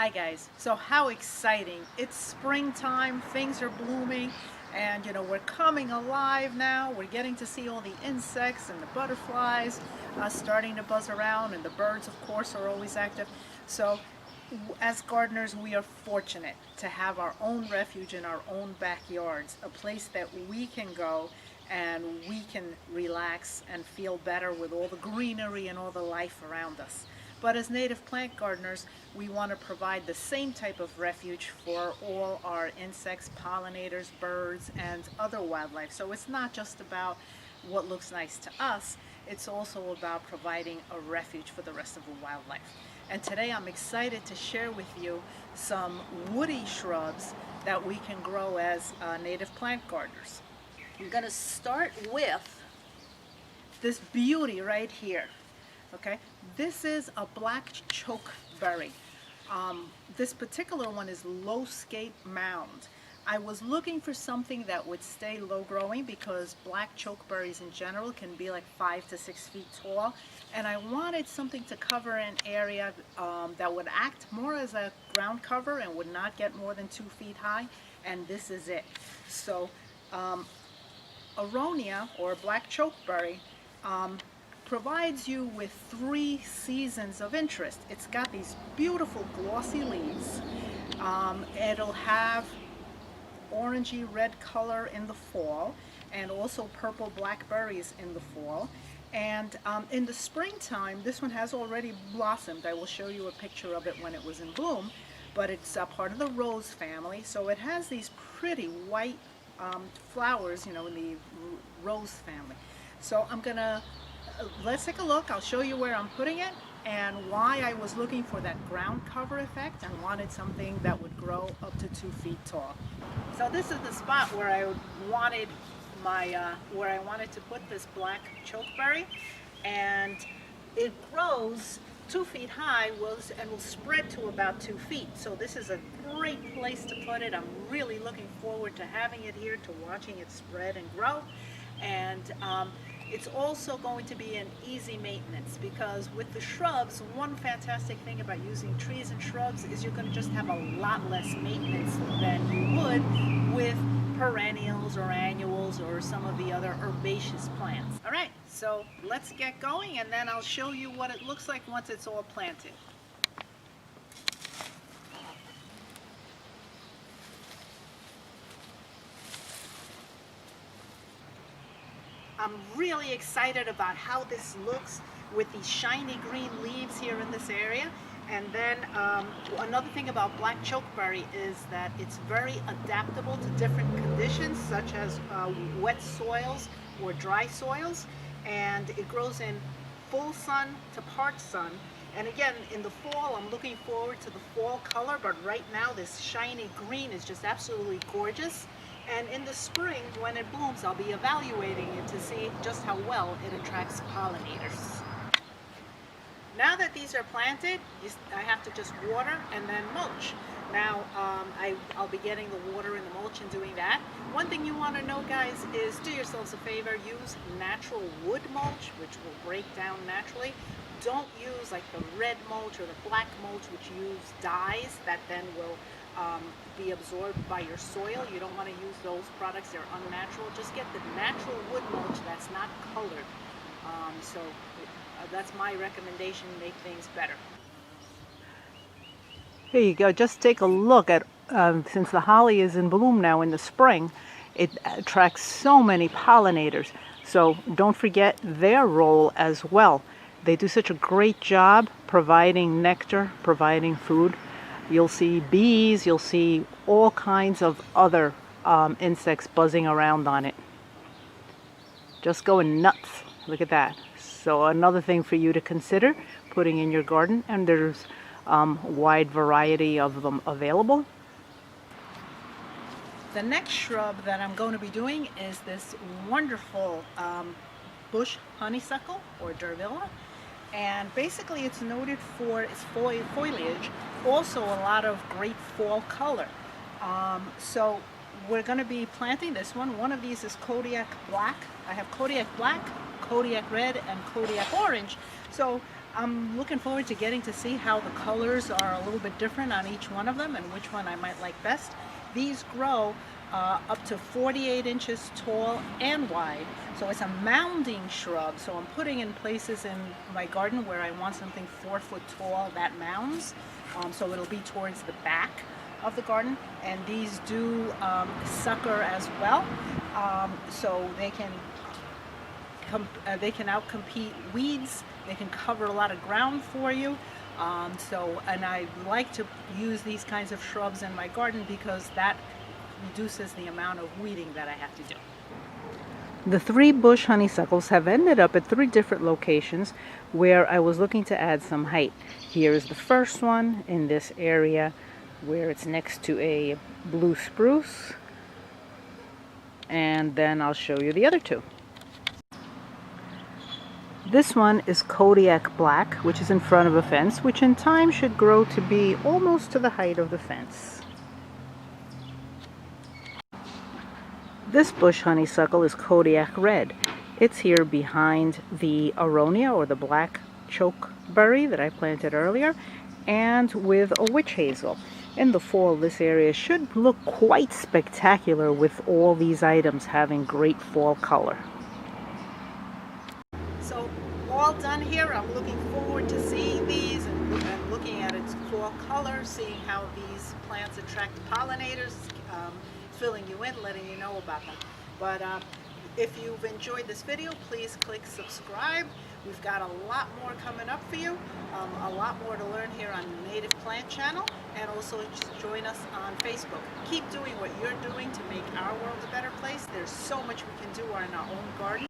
Hi guys, so how exciting. It's springtime, things are blooming, and we're coming alive now. We're getting to see all the insects and the butterflies starting to buzz around, and the birds of course are always active. So as gardeners, we are fortunate to have our own refuge in our own backyards, a place that we can go and we can relax and feel better with all the greenery and all the life around us. But as native plant gardeners, we want to provide the same type of refuge for all our insects, pollinators, birds, and other wildlife. So it's not just about what looks nice to us, it's also about providing a refuge for the rest of the wildlife. And today I'm excited to share with you some woody shrubs that we can grow as native plant gardeners. I'm going to start with this beauty right here. Okay, this is a black chokeberry. This particular one is low scape mound. I was looking for something that would stay low growing because black chokeberries in general can be like 5 to 6 feet tall, and I wanted something to cover an area that would act more as a ground cover and would not get more than 2 feet high, and this is it. So Aronia, or black chokeberry, provides you with 3 seasons of interest. It's got these beautiful glossy leaves. It'll have orangey red color in the fall, and also purple blackberries in the fall. And in the springtime, this one has already blossomed. I will show you a picture of it when it was in bloom, but it's part of the rose family, so it has these pretty white flowers, in the rose family. So let's take a look. I'll show you where I'm putting it and why I was looking for that ground cover effect and wanted something that would grow up to 2 feet tall. So this is the spot where I wanted to put this black chokeberry, and it grows 2 feet high and will spread to about 2 feet. So this is a great place to put it. I'm really looking forward to having it here, to watching it spread and grow. And it's also going to be an easy maintenance, because with the shrubs, one fantastic thing about using trees and shrubs is you're going to just have a lot less maintenance than you would with perennials or annuals or some of the other herbaceous plants. All right, so let's get going, and then I'll show you what it looks like once it's all planted. I'm really excited about how this looks with these shiny green leaves here in this area. And then another thing about black chokeberry is that it's very adaptable to different conditions, such as wet soils or dry soils. And it grows in full sun to part sun. And again, in the fall, I'm looking forward to the fall color, but right now this shiny green is just absolutely gorgeous. And in the spring, when it blooms, I'll be evaluating it to see just how well it attracts pollinators. Now that these are planted, I have to just water and then mulch. Now, I'll be getting the water and the mulch and doing that. One thing you want to know, guys, is do yourselves a favor, use natural wood mulch, which will break down naturally. Don't use like the red mulch or the black mulch, which use dyes that then will be absorbed by your soil. You don't want to use those products, they're unnatural. Just get the natural wood mulch that's not colored. That's my recommendation, make things better. Here you go, just take a look at, since the holly is in bloom now in the spring, it attracts so many pollinators. So don't forget their role as well. They do such a great job providing nectar, providing food. You'll see bees, you'll see all kinds of other insects buzzing around on it. Just going nuts. Look at that. So another thing for you to consider putting in your garden, and there's wide variety of them available. The next shrub that I'm going to be doing is this wonderful bush honeysuckle, or durvilla. And basically it's noted for its foliage, also a lot of great fall color. So we're going to be planting this one. One of these is Kodiak black. I have Kodiak black, Kodiak red, and Kodiak orange. So I'm looking forward to getting to see how the colors are a little bit different on each one of them and which one I might like best. These grow up to 48 inches tall and wide. So it's a mounding shrub. So I'm putting in places in my garden where I want something 4 foot tall that mounds. So it'll be towards the back of the garden. And these do sucker as well. So they can outcompete weeds. They can cover a lot of ground for you. And I like to use these kinds of shrubs in my garden because that reduces the amount of weeding that I have to do. The 3 bush honeysuckles have ended up at 3 different locations where I was looking to add some height. Here is the first one in this area where it's next to a blue spruce. And then I'll show you the other 2. This one is Kodiak black, which is in front of a fence, which in time should grow to be almost to the height of the fence. This bush honeysuckle is Kodiak red. It's here behind the aronia or the black chokeberry that I planted earlier, and with a witch hazel. In the fall, this area should look quite spectacular with all these items having great fall color. So all done here. I'm looking forward to seeing these and looking at its fall color, seeing how these plants attract pollinators, filling you in, letting you know about them. But if you've enjoyed this video, please click subscribe. We've got a lot more coming up for you, a lot more to learn here on the Native Plant channel, and also just join us on Facebook. Keep doing what you're doing to make our world a better place. There's so much we can do in our own garden.